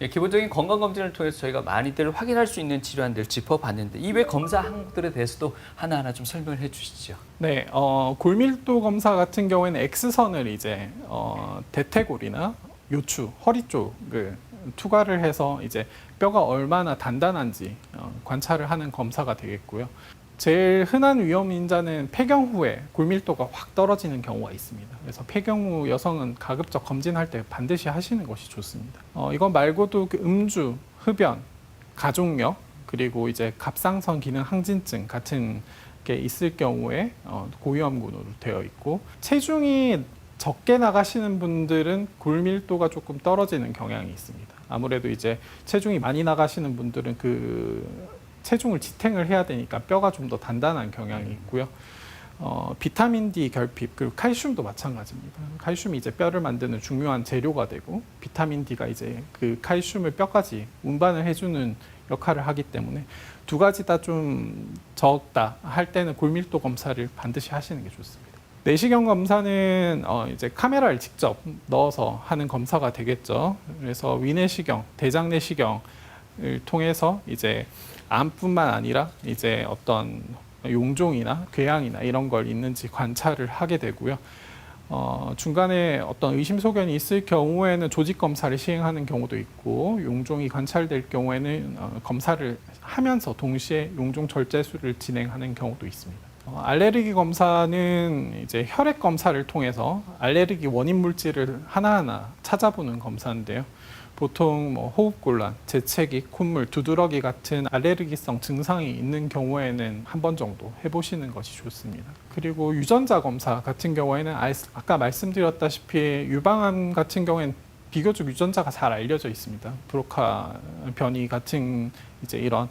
예, 기본적인 건강검진을 통해서 저희가 많이들 확인할 수 있는 질환들 짚어봤는데 이외 검사 항목들에 대해서도 하나하나 좀 설명을 해주시죠. 네, 골밀도 검사 같은 경우에는 X선을 이제 대퇴골이나 요추, 허리 쪽을 투과를 해서 이제 뼈가 얼마나 단단한지 관찰을 하는 검사가 되겠고요. 제일 흔한 위험 인자는 폐경 후에 골밀도가 확 떨어지는 경우가 있습니다. 그래서 폐경 후 여성은 가급적 검진할 때 반드시 하시는 것이 좋습니다. 이건 말고도 그 음주, 흡연, 가족력, 그리고 이제 갑상선 기능 항진증 같은 게 있을 경우에 고위험군으로 되어 있고, 체중이 적게 나가시는 분들은 골밀도가 조금 떨어지는 경향이 있습니다. 아무래도 이제 체중이 많이 나가시는 분들은 그 체중을 지탱을 해야 되니까 뼈가 좀 더 단단한 경향이 있고요. 비타민 D 결핍, 그리고 칼슘도 마찬가지입니다. 칼슘이 이제 뼈를 만드는 중요한 재료가 되고, 비타민 D가 이제 그 칼슘을 뼈까지 운반을 해주는 역할을 하기 때문에 두 가지 다 좀 적다 할 때는 골밀도 검사를 반드시 하시는 게 좋습니다. 내시경 검사는 이제 카메라를 직접 넣어서 하는 검사가 되겠죠. 그래서 위내시경, 대장내시경을 통해서 이제 암뿐만 아니라 이제 어떤 용종이나 궤양이나 이런 걸 있는지 관찰을 하게 되고요. 중간에 어떤 의심소견이 있을 경우에는 조직 검사를 시행하는 경우도 있고, 용종이 관찰될 경우에는 검사를 하면서 동시에 용종 절제술을 진행하는 경우도 있습니다. 알레르기 검사는 이제 혈액 검사를 통해서 알레르기 원인 물질을 하나하나 찾아보는 검사인데요. 보통 뭐 호흡곤란, 재채기, 콧물, 두드러기 같은 알레르기성 증상이 있는 경우에는 한 번 정도 해보시는 것이 좋습니다. 그리고 유전자 검사 같은 경우에는 아까 말씀드렸다시피 유방암 같은 경우에는 비교적 유전자가 잘 알려져 있습니다. 브로카 변이 같은 이제 이런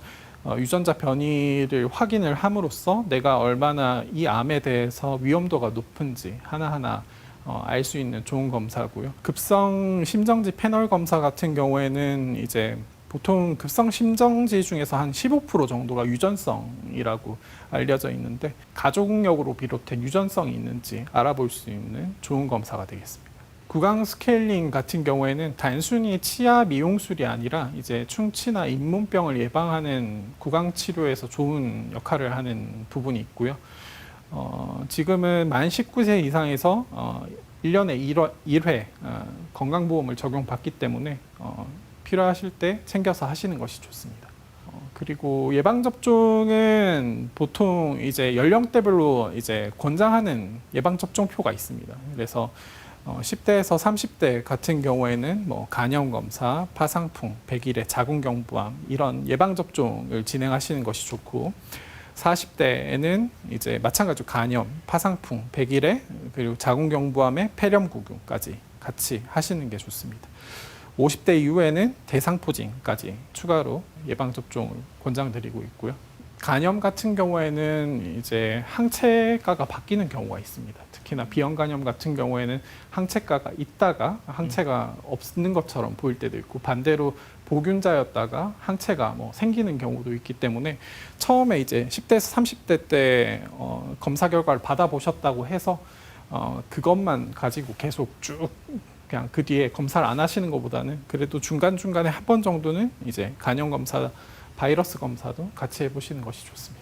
유전자 변이를 확인을 함으로써 내가 얼마나 이 암에 대해서 위험도가 높은지 하나하나 알 수 있는 좋은 검사고요. 급성 심정지 패널 검사 같은 경우에는 이제 보통 급성 심정지 중에서 한 15% 정도가 유전성이라고 알려져 있는데, 가족력으로 비롯된 유전성이 있는지 알아볼 수 있는 좋은 검사가 되겠습니다. 구강 스케일링 같은 경우에는 단순히 치아 미용술이 아니라 이제 충치나 잇몸병을 예방하는 구강 치료에서 좋은 역할을 하는 부분이 있고요. 지금은 만 19세 이상에서 1년에 1회 건강보험을 적용받기 때문에 필요하실 때 챙겨서 하시는 것이 좋습니다. 그리고 예방접종은 보통 이제 연령대별로 이제 권장하는 예방접종표가 있습니다. 그래서 10대에서 30대 같은 경우에는 뭐 간염검사, 파상풍, 백일의 자궁경부암 이런 예방접종을 진행하시는 것이 좋고, 40대에는 이제 마찬가지로 간염, 파상풍, 백일의 그리고 자궁경부암의 폐렴구균까지 같이 하시는 게 좋습니다. 50대 이후에는 대상포진까지 추가로 예방접종을 권장드리고 있고요. 간염 같은 경우에는 이제 항체가가 바뀌는 경우가 있습니다. 특히나 비형 간염 같은 경우에는 항체가가 있다가 항체가 없는 것처럼 보일 때도 있고, 반대로 보균자였다가 항체가 뭐 생기는 경우도 있기 때문에 처음에 이제 10대에서 30대 때 검사 결과를 받아보셨다고 해서 그것만 가지고 계속 쭉 그냥 그 뒤에 검사를 안 하시는 것보다는 그래도 중간중간에 한 번 정도는 이제 간염 검사, 바이러스 검사도 같이 해보시는 것이 좋습니다.